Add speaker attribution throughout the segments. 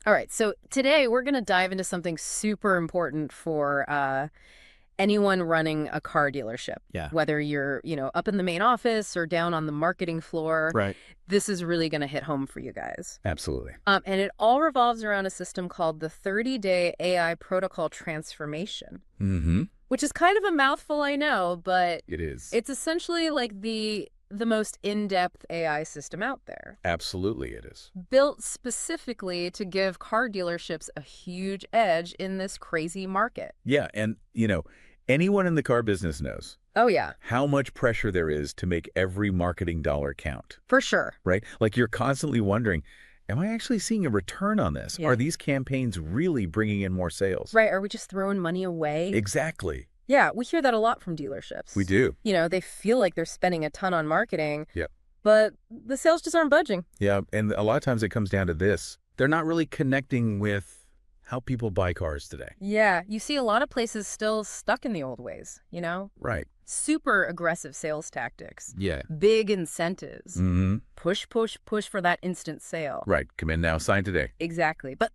Speaker 1: All right, so today we're going to dive into something super important for anyone running a car dealership.
Speaker 2: Yeah.
Speaker 1: Whether you're, up in the main office or down on the marketing floor,
Speaker 2: Right.
Speaker 1: this is really going to hit home for you guys.
Speaker 2: Absolutely.
Speaker 1: And it all revolves around a system called the 30-day AI protocol transformation,
Speaker 2: Mm-hmm.
Speaker 1: which is kind of a mouthful, I know, but
Speaker 2: It is.
Speaker 1: it's essentially like the most in-depth AI system out there,
Speaker 2: Absolutely it is.
Speaker 1: built specifically to give car dealerships a huge edge in this crazy market.
Speaker 2: Yeah. And, anyone in the car business knows
Speaker 1: Oh, yeah,
Speaker 2: how much pressure there is to make every marketing dollar count,
Speaker 1: for sure.
Speaker 2: right? Like you're constantly wondering, am I actually seeing a return on this?
Speaker 1: Yeah.
Speaker 2: Are these campaigns really bringing in more sales?
Speaker 1: Right, are we just throwing money away?
Speaker 2: Exactly.
Speaker 1: Yeah, we hear that a lot from dealerships.
Speaker 2: We do.
Speaker 1: They feel like they're spending a ton on marketing,
Speaker 2: Yeah.
Speaker 1: but the sales just aren't budging.
Speaker 2: Yeah. And a lot of times it comes down to this. They're not really connecting with how people buy cars today.
Speaker 1: Yeah, you see a lot of places still stuck in the old ways,
Speaker 2: Right.
Speaker 1: Super aggressive sales tactics,
Speaker 2: Yeah.
Speaker 1: big incentives,
Speaker 2: Mm-hmm.
Speaker 1: push, push, push for that instant sale.
Speaker 2: Right. Come in now, sign today.
Speaker 1: Exactly. But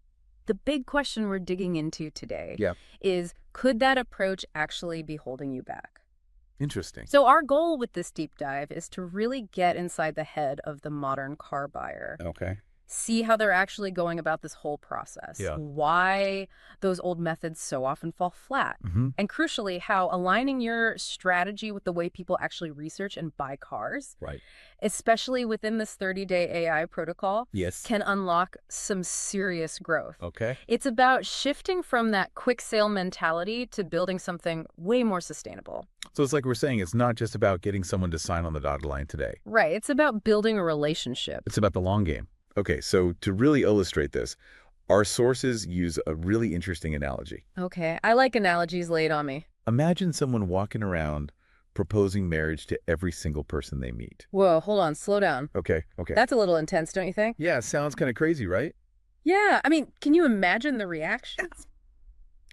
Speaker 1: the big question we're digging into today
Speaker 2: Yeah.
Speaker 1: is, could that approach actually be holding you back?
Speaker 2: Interesting.
Speaker 1: So our goal with this deep dive is to really get inside the head of the modern car buyer.
Speaker 2: Okay.
Speaker 1: See how they're actually going about this whole process.
Speaker 2: Yeah.
Speaker 1: Why those old methods so often fall flat.
Speaker 2: Mm-hmm.
Speaker 1: And crucially, how aligning your strategy with the way people actually research and buy cars,
Speaker 2: Right.
Speaker 1: especially within this 30-day AI protocol,
Speaker 2: Yes.
Speaker 1: can unlock some serious growth.
Speaker 2: Okay.
Speaker 1: It's about shifting from that quick sale mentality to building something way more sustainable.
Speaker 2: So it's like we're saying, it's not just about getting someone to sign on the dotted line today.
Speaker 1: Right. It's about building a relationship.
Speaker 2: It's about the long game. Okay, so to really illustrate this, our sources use a really interesting analogy.
Speaker 1: Okay. I like analogies laid on me.
Speaker 2: Imagine someone walking around proposing marriage to every single person they meet.
Speaker 1: Whoa, hold on. Slow down.
Speaker 2: Okay.
Speaker 1: That's a little intense, don't you think?
Speaker 2: Yeah, sounds kind of crazy, right?
Speaker 1: Yeah. I mean, can you imagine the reactions?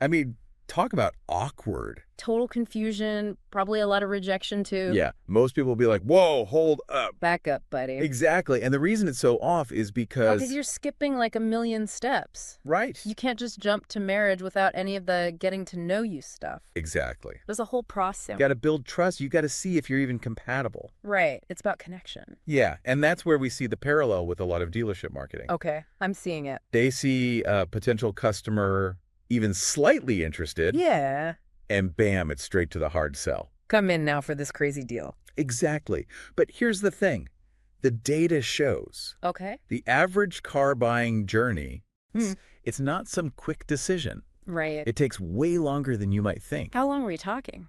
Speaker 2: I mean, talk about awkward.
Speaker 1: Total confusion, probably a lot of rejection too.
Speaker 2: Yeah, most people will be like, whoa, hold up.
Speaker 1: Back up, buddy.
Speaker 2: Exactly, and the reason it's so off is because...
Speaker 1: Because you're skipping like a million steps.
Speaker 2: Right.
Speaker 1: You can't just jump to marriage without any of the getting to know you stuff.
Speaker 2: Exactly.
Speaker 1: There's a whole process.
Speaker 2: You got to build trust. You got to see if you're even compatible.
Speaker 1: Right. It's about connection.
Speaker 2: Yeah, and that's where we see the parallel with a lot of dealership marketing.
Speaker 1: Okay, I'm seeing it.
Speaker 2: They see a potential customer even slightly interested,
Speaker 1: Yeah.
Speaker 2: and bam, it's straight to the hard sell.
Speaker 1: Come in now for this crazy deal.
Speaker 2: Exactly. But here's the thing. The data shows
Speaker 1: Okay.
Speaker 2: the average car buying journey,
Speaker 1: Hmm.
Speaker 2: it's not some quick decision.
Speaker 1: Right.
Speaker 2: It takes way longer than you might think.
Speaker 1: How long are we talking?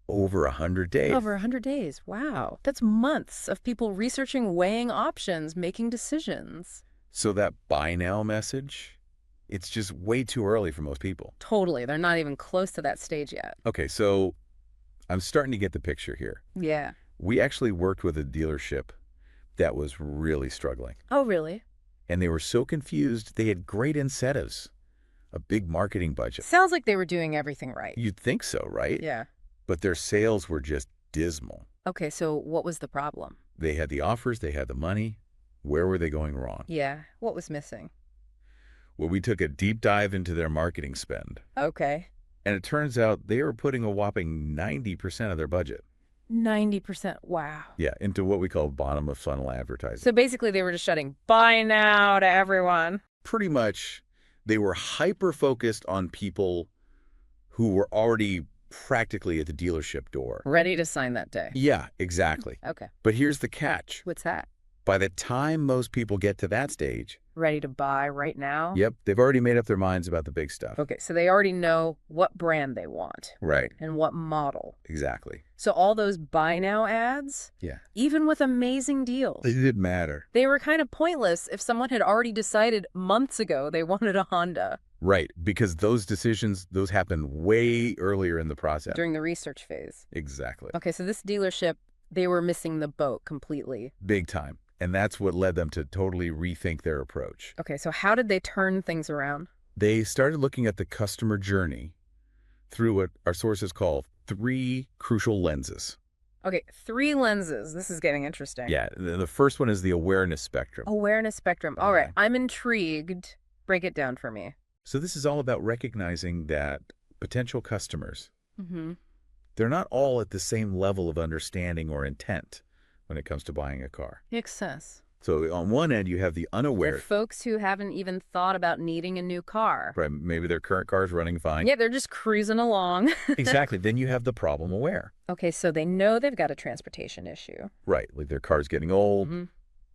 Speaker 2: Over 100 days.
Speaker 1: Over 100 days. Wow. That's months of people researching, weighing options, making decisions.
Speaker 2: So that buy now message, it's just way too early for most people.
Speaker 1: Totally. They're not even close to that stage yet.
Speaker 2: Okay, so I'm starting to get the picture here.
Speaker 1: Yeah.
Speaker 2: We actually worked with a dealership that was really struggling.
Speaker 1: Oh, really?
Speaker 2: And they were so confused, they had great incentives, a big marketing budget.
Speaker 1: Sounds like they were doing everything right.
Speaker 2: You'd think so, right?
Speaker 1: Yeah.
Speaker 2: But their sales were just dismal.
Speaker 1: Okay, so what was the problem?
Speaker 2: They had the offers, they had the money. Where were they going wrong?
Speaker 1: Yeah. What was missing?
Speaker 2: Well, we took a deep dive into their marketing spend.
Speaker 1: Okay.
Speaker 2: And it turns out they were putting a whopping 90% of their budget.
Speaker 1: 90%. Wow.
Speaker 2: Yeah, into what we call bottom of funnel advertising.
Speaker 1: So basically they were just shouting, buy now to everyone.
Speaker 2: Pretty much, they were hyper-focused on people who were already practically at the dealership door.
Speaker 1: Ready to sign that day.
Speaker 2: Yeah, exactly.
Speaker 1: Okay.
Speaker 2: But here's the catch.
Speaker 1: What's that?
Speaker 2: By the time most people get to that stage,
Speaker 1: Ready to buy right now?
Speaker 2: yep, they've already made up their minds about the big stuff.
Speaker 1: Okay, so they already know what brand they want
Speaker 2: Right,
Speaker 1: and what model.
Speaker 2: exactly.
Speaker 1: So all those buy now ads,
Speaker 2: Yeah.
Speaker 1: even with amazing deals,
Speaker 2: It didn't matter.
Speaker 1: they were kind of pointless if someone had already decided months ago they wanted a Honda
Speaker 2: Right, because those decisions, those happen way earlier in the process.
Speaker 1: during the research phase.
Speaker 2: Exactly.
Speaker 1: Okay, so this dealership, they were missing the boat completely.
Speaker 2: Big time. And that's what led them to totally rethink their approach.
Speaker 1: Okay, so how did they turn things around?
Speaker 2: They started looking at the customer journey through what our sources call 3 crucial lenses.
Speaker 1: Okay, 3 lenses. This is getting interesting.
Speaker 2: Yeah, the first one is the awareness spectrum.
Speaker 1: Awareness spectrum. All right, I'm intrigued. Break it down for me.
Speaker 2: So this is all about recognizing that potential customers,
Speaker 1: Mm-hmm.
Speaker 2: they're not all at the same level of understanding or intent when it comes to buying a car.
Speaker 1: Makes sense.
Speaker 2: So on one end, you have the
Speaker 1: They're
Speaker 2: unaware,
Speaker 1: folks who haven't even thought about needing a new car.
Speaker 2: right? Maybe their current car is running fine.
Speaker 1: Yeah, they're just cruising along.
Speaker 2: Exactly. Then you have the problem aware.
Speaker 1: Okay, so they know they've got a transportation issue.
Speaker 2: Right. Like their car's getting old,
Speaker 1: Mm-hmm.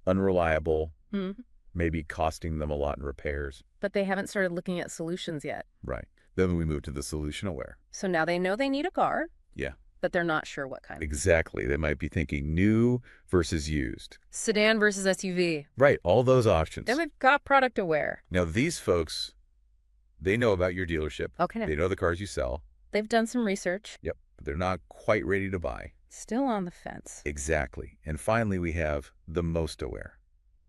Speaker 2: unreliable,
Speaker 1: Mm-hmm.
Speaker 2: maybe costing them a lot in repairs.
Speaker 1: But they haven't started looking at solutions yet.
Speaker 2: Right. Then we move to the solution aware.
Speaker 1: So now they know they need a car,
Speaker 2: Yeah,
Speaker 1: but they're not sure what kind.
Speaker 2: exactly. They might be thinking new versus used.
Speaker 1: Sedan versus SUV.
Speaker 2: Right. All those options.
Speaker 1: Then we've got product aware.
Speaker 2: Now, these folks, they know about your dealership.
Speaker 1: Okay,
Speaker 2: They know the cars you sell.
Speaker 1: they've done some research.
Speaker 2: Yep. But they're not quite ready to buy.
Speaker 1: Still on the fence.
Speaker 2: Exactly. And finally, we have the most aware.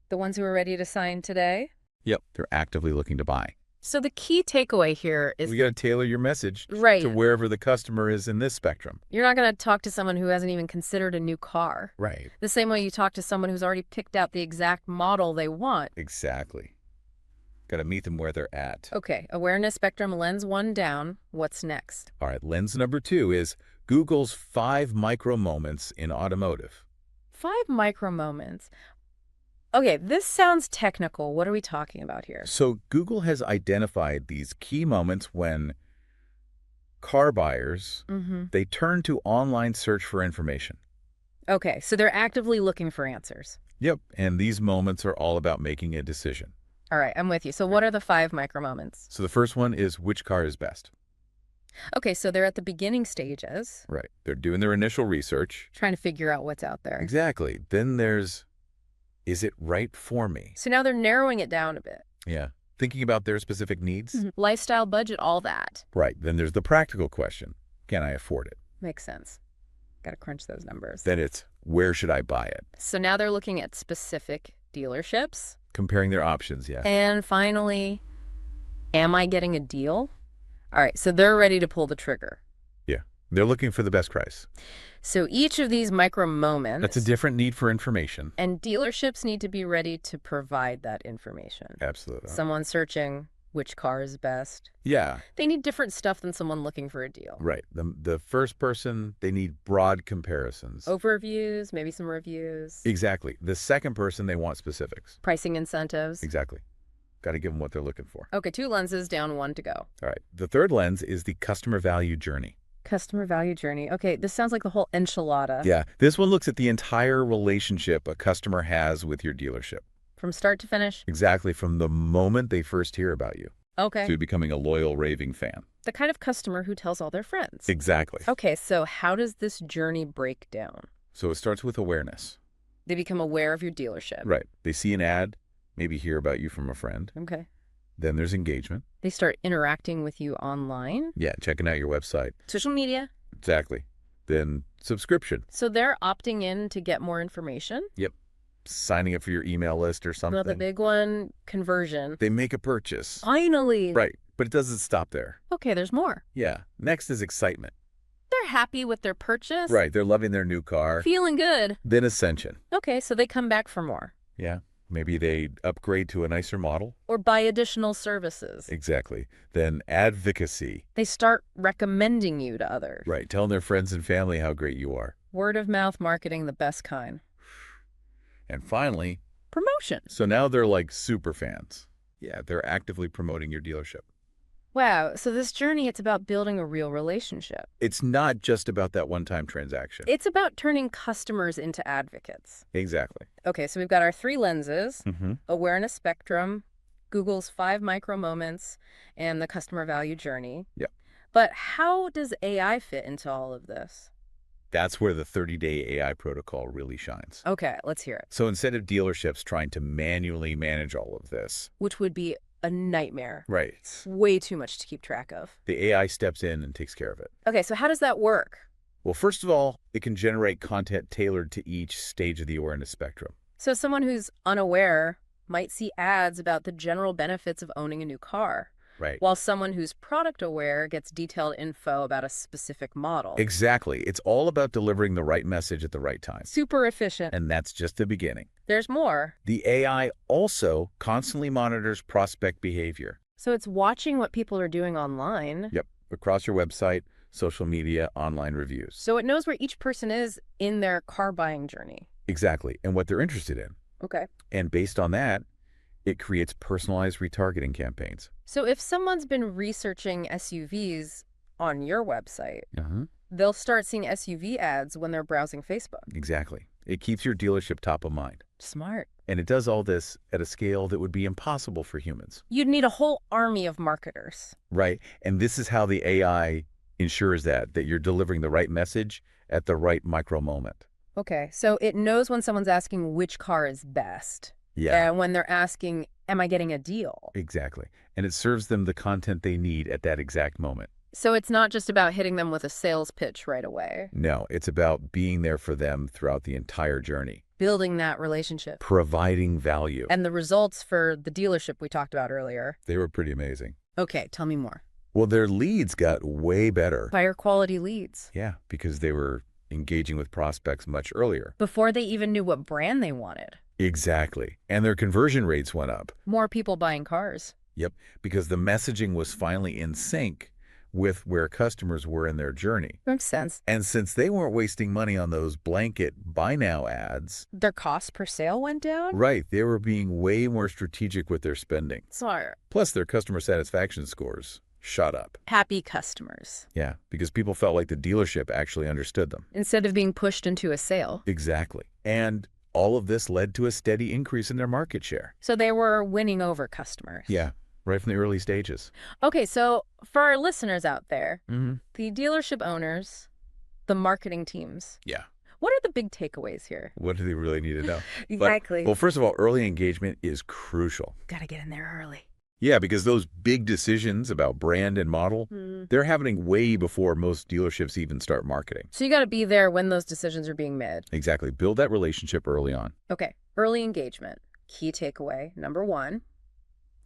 Speaker 1: The ones who are ready to sign today.
Speaker 2: Yep. They're actively looking to buy.
Speaker 1: So the key takeaway here is
Speaker 2: We got to tailor your message
Speaker 1: right.
Speaker 2: to wherever the customer is in this spectrum.
Speaker 1: You're not going to talk to someone who hasn't even considered a new car.
Speaker 2: Right.
Speaker 1: The same way you talk to someone who's already picked out the exact model they want.
Speaker 2: Exactly. Got to meet them where they're at.
Speaker 1: Okay, awareness spectrum, lens 1 down. What's next?
Speaker 2: All right. Lens number 2 is Google's 5 micro moments in automotive.
Speaker 1: 5 micro moments. Okay, this sounds technical. What are we talking about here?
Speaker 2: So Google has identified these key moments when car buyers,
Speaker 1: Mm-hmm.
Speaker 2: they turn to online search for information.
Speaker 1: Okay, so they're actively looking for answers.
Speaker 2: Yep. And these moments are all about making a decision.
Speaker 1: All right, I'm with you. So what are the 5 micro moments?
Speaker 2: So the first one is which car is best.
Speaker 1: Okay, so they're at the beginning stages,
Speaker 2: Right. They're doing their initial research.
Speaker 1: trying to figure out what's out there.
Speaker 2: Exactly. Then there's, is it right for me?
Speaker 1: So now they're narrowing it down a bit.
Speaker 2: Yeah. Thinking about their specific needs.
Speaker 1: Lifestyle, budget, all that.
Speaker 2: Right. Then there's the practical question. Can I afford it?
Speaker 1: Makes sense. Got to crunch those numbers.
Speaker 2: Then it's where should I buy it?
Speaker 1: So now they're looking at specific dealerships.
Speaker 2: Comparing their options. Yeah.
Speaker 1: And finally, am I getting a deal? All right, so they're ready to pull the trigger.
Speaker 2: Yeah. They're looking for the best price.
Speaker 1: So each of these micro moments.
Speaker 2: That's a different need for information.
Speaker 1: And dealerships need to be ready to provide that information.
Speaker 2: Absolutely.
Speaker 1: Someone searching which car is best.
Speaker 2: Yeah.
Speaker 1: They need different stuff than someone looking for a deal.
Speaker 2: Right. The first person, they need broad comparisons.
Speaker 1: Overviews, maybe some reviews.
Speaker 2: Exactly. The second person, they want specifics.
Speaker 1: Pricing incentives.
Speaker 2: Exactly. Got to give them what they're looking for.
Speaker 1: Okay, 2 lenses down, 1 to go.
Speaker 2: All right. The third lens is the customer value journey.
Speaker 1: Customer value journey. Okay, this sounds like the whole enchilada.
Speaker 2: Yeah. This one looks at the entire relationship a customer has with your dealership.
Speaker 1: From start to finish.
Speaker 2: Exactly. From the moment they first hear about you
Speaker 1: Okay.
Speaker 2: to becoming a loyal, raving fan.
Speaker 1: The kind of customer who tells all their friends.
Speaker 2: Exactly.
Speaker 1: Okay, so how does this journey break down?
Speaker 2: So it starts with awareness.
Speaker 1: They become aware of your dealership.
Speaker 2: Right. They see an ad, maybe hear about you from a friend.
Speaker 1: Okay.
Speaker 2: Then there's engagement.
Speaker 1: They start interacting with you online.
Speaker 2: Yeah, checking out your website.
Speaker 1: Social media.
Speaker 2: Exactly. Then subscription.
Speaker 1: So they're opting in to get more information.
Speaker 2: Yep. Signing up for your email list or something.
Speaker 1: Well, the big one, conversion.
Speaker 2: They make a purchase.
Speaker 1: Finally.
Speaker 2: Right. But it doesn't stop there.
Speaker 1: Okay, there's more.
Speaker 2: Yeah. Next is excitement.
Speaker 1: They're happy with their purchase.
Speaker 2: Right. They're loving their new car.
Speaker 1: Feeling good.
Speaker 2: Then ascension.
Speaker 1: Okay, so they come back for more.
Speaker 2: Yeah. Maybe they upgrade to a nicer model.
Speaker 1: Or buy additional services.
Speaker 2: Exactly. Then advocacy.
Speaker 1: They start recommending you to others.
Speaker 2: Right. Telling their friends and family how great you are.
Speaker 1: Word of mouth marketing, the best kind.
Speaker 2: And finally,
Speaker 1: Promotion.
Speaker 2: so now they're like super fans. Yeah, they're actively promoting your dealership.
Speaker 1: Wow, so this journey, it's about building a real relationship.
Speaker 2: It's not just about that one-time transaction.
Speaker 1: It's about turning customers into advocates.
Speaker 2: Exactly.
Speaker 1: Okay, so we've got our 3 lenses,
Speaker 2: Mm-hmm.
Speaker 1: awareness spectrum, Google's 5 micro moments, and the customer value journey.
Speaker 2: Yep.
Speaker 1: But how does AI fit into all of this?
Speaker 2: That's where the 30-day AI protocol really shines.
Speaker 1: Okay, let's hear it.
Speaker 2: So instead of dealerships trying to manually manage all of this,
Speaker 1: Which would be a nightmare.
Speaker 2: right,
Speaker 1: Way too much to keep track of.
Speaker 2: the AI steps in and takes care of it.
Speaker 1: Okay, so how does that work?
Speaker 2: Well, first of all, it can generate content tailored to each stage of the awareness spectrum.
Speaker 1: So someone who's unaware might see ads about the general benefits of owning a new car.
Speaker 2: Right.
Speaker 1: while someone who's product aware gets detailed info about a specific model.
Speaker 2: Exactly. It's all about delivering the right message at the right time.
Speaker 1: Super efficient.
Speaker 2: And that's just the beginning.
Speaker 1: There's more.
Speaker 2: The AI also constantly monitors prospect behavior.
Speaker 1: So it's watching what people are doing online.
Speaker 2: Yep. Across your website, social media, online reviews.
Speaker 1: So it knows where each person is in their car buying journey.
Speaker 2: Exactly. And what they're interested in.
Speaker 1: Okay.
Speaker 2: And based on that, it creates personalized retargeting campaigns.
Speaker 1: So if someone's been researching SUVs on your website,
Speaker 2: Uh-huh.
Speaker 1: they'll start seeing SUV ads when they're browsing Facebook.
Speaker 2: Exactly. It keeps your dealership top of mind.
Speaker 1: Smart.
Speaker 2: And it does all this at a scale that would be impossible for humans.
Speaker 1: You'd need a whole army of marketers.
Speaker 2: Right. And this is how the AI ensures that you're delivering the right message at the right micro moment.
Speaker 1: Okay, so it knows when someone's asking which car is best.
Speaker 2: Yeah,
Speaker 1: And when they're asking, am I getting a deal?
Speaker 2: exactly. And it serves them the content they need at that exact moment.
Speaker 1: So it's not just about hitting them with a sales pitch right away.
Speaker 2: No, it's about being there for them throughout the entire journey,
Speaker 1: Building that relationship.
Speaker 2: providing value.
Speaker 1: And the results for the dealership we talked about earlier.
Speaker 2: They were pretty amazing.
Speaker 1: Okay, tell me more.
Speaker 2: Well, their leads got way better.
Speaker 1: Higher quality leads.
Speaker 2: Yeah, because they were engaging with prospects much earlier.
Speaker 1: Before they even knew what brand they wanted.
Speaker 2: Exactly. And their conversion rates went up.
Speaker 1: More people buying cars.
Speaker 2: Yep, because the messaging was finally in sync with where customers were in their journey.
Speaker 1: Makes sense.
Speaker 2: And since they weren't wasting money on those blanket buy now ads,
Speaker 1: Their cost per sale went down?
Speaker 2: right, they were being way more strategic with their spending.
Speaker 1: Smart.
Speaker 2: Plus, their customer satisfaction scores shot up.
Speaker 1: Happy customers.
Speaker 2: Yeah, because people felt like the dealership actually understood them.
Speaker 1: Instead of being pushed into a sale.
Speaker 2: Exactly. And all of this led to a steady increase in their market share.
Speaker 1: So they were winning over customers.
Speaker 2: Yeah, right from the early stages.
Speaker 1: Okay, so for our listeners out there,
Speaker 2: Mm-hmm.
Speaker 1: the dealership owners, the marketing teams,
Speaker 2: Yeah.
Speaker 1: what are the big takeaways here?
Speaker 2: What do they really need to know?
Speaker 1: Exactly.
Speaker 2: Well, first of all, early engagement is crucial.
Speaker 1: Gotta get in there early.
Speaker 2: Yeah, because those big decisions about brand and model, they're happening way before most dealerships even start marketing.
Speaker 1: So you gotta be there when those decisions are being made.
Speaker 2: Exactly. Build that relationship early on.
Speaker 1: Okay, early engagement. Key takeaway, number one.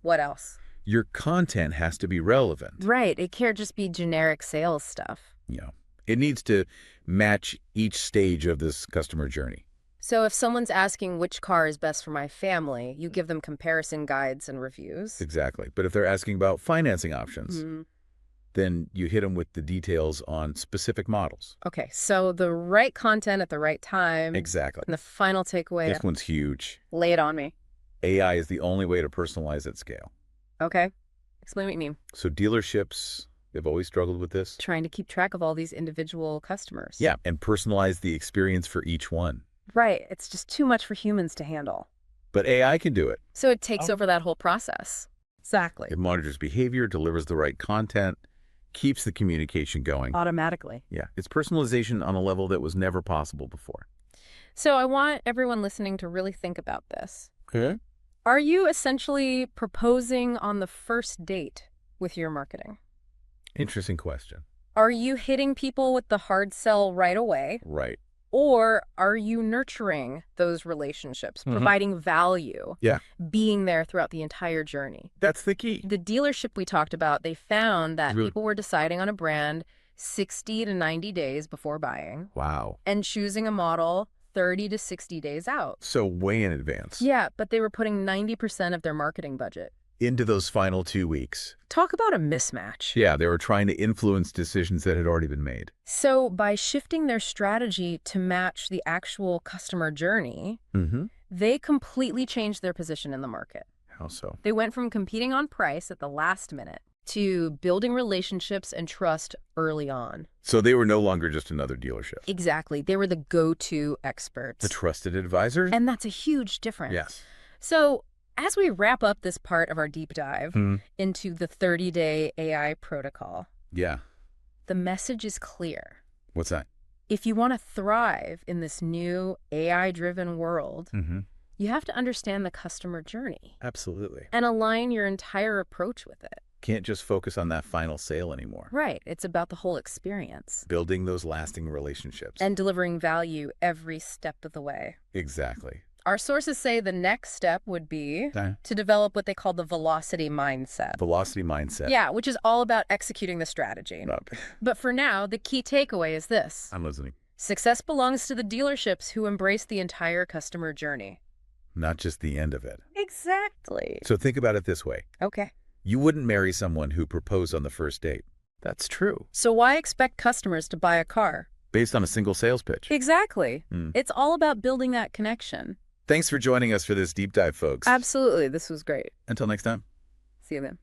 Speaker 1: What else?
Speaker 2: Your content has to be relevant.
Speaker 1: Right, it can't just be generic sales stuff.
Speaker 2: You know, it needs to match each stage of this customer journey.
Speaker 1: So if someone's asking which car is best for my family, you give them comparison guides and reviews.
Speaker 2: Exactly. But if they're asking about financing options,
Speaker 1: Mhm.
Speaker 2: then you hit them with the details on specific models.
Speaker 1: Okay, so the right content at the right time.
Speaker 2: Exactly.
Speaker 1: And the final takeaway,
Speaker 2: This one's huge.
Speaker 1: lay it on me.
Speaker 2: AI is the only way to personalize at scale.
Speaker 1: Okay, explain what you mean.
Speaker 2: So dealerships, they've always struggled with this.
Speaker 1: Trying to keep track of all these individual customers.
Speaker 2: Yeah, and personalize the experience for each one.
Speaker 1: Right, it's just too much for humans to handle.
Speaker 2: But AI can do it.
Speaker 1: So it takes over that whole process. Exactly.
Speaker 2: It monitors behavior, delivers the right content, keeps the communication going.
Speaker 1: Automatically.
Speaker 2: Yeah, it's personalization on a level that was never possible before.
Speaker 1: So I want everyone listening to really think about this.
Speaker 2: Okay.
Speaker 1: Are you essentially proposing on the first date with your marketing?
Speaker 2: Interesting question.
Speaker 1: Are you hitting people with the hard sell right away?
Speaker 2: Right.
Speaker 1: Or are you nurturing those relationships, providing value,
Speaker 2: Yeah.
Speaker 1: being there throughout the entire journey?
Speaker 2: That's the key.
Speaker 1: The dealership we talked about, they found that
Speaker 2: Really?
Speaker 1: people were deciding on a brand 60 to 90 days before buying
Speaker 2: Wow.
Speaker 1: and choosing a model 30 to 60 days out.
Speaker 2: So way in advance.
Speaker 1: Yeah, but they were putting 90% of their marketing budget.
Speaker 2: Into those final 2 weeks.
Speaker 1: Talk about a mismatch.
Speaker 2: Yeah, they were trying to influence decisions that had already been made.
Speaker 1: So by shifting their strategy to match the actual customer journey,
Speaker 2: Mm-hmm.
Speaker 1: they completely changed their position in the market.
Speaker 2: How so?
Speaker 1: They went from competing on price at the last minute to building relationships and trust early on.
Speaker 2: So they were no longer just another dealership.
Speaker 1: Exactly. They were the go-to experts.
Speaker 2: The trusted advisor?
Speaker 1: And that's a huge difference.
Speaker 2: Yes.
Speaker 1: So as we wrap up this part of our deep dive
Speaker 2: Hmm.
Speaker 1: into the 30-day AI protocol,
Speaker 2: Yeah.
Speaker 1: the message is clear.
Speaker 2: What's that?
Speaker 1: If you want to thrive in this new AI-driven world,
Speaker 2: Mm-hmm.
Speaker 1: you have to understand the customer journey
Speaker 2: Absolutely.
Speaker 1: and align your entire approach with it.
Speaker 2: Can't just focus on that final sale anymore.
Speaker 1: Right. It's about the whole experience
Speaker 2: Building those lasting relationships.
Speaker 1: and delivering value every step of the way.
Speaker 2: Exactly.
Speaker 1: Our sources say the next step would be
Speaker 2: Okay.
Speaker 1: to develop what they call the velocity mindset.
Speaker 2: Velocity mindset.
Speaker 1: Yeah, which is all about executing the strategy.
Speaker 2: Okay.
Speaker 1: But for now, the key takeaway is this.
Speaker 2: I'm listening.
Speaker 1: Success belongs to the dealerships who embrace the entire customer journey.
Speaker 2: Not just the end of it.
Speaker 1: Exactly.
Speaker 2: So think about it this way.
Speaker 1: Okay.
Speaker 2: You wouldn't marry someone who proposed on the first date. That's true.
Speaker 1: So why expect customers to buy a car?
Speaker 2: Based on a single sales pitch.
Speaker 1: Exactly.
Speaker 2: Hmm.
Speaker 1: It's all about building that connection.
Speaker 2: Thanks for joining us for this deep dive, folks.
Speaker 1: Absolutely. This was great.
Speaker 2: Until next time.
Speaker 1: See you then.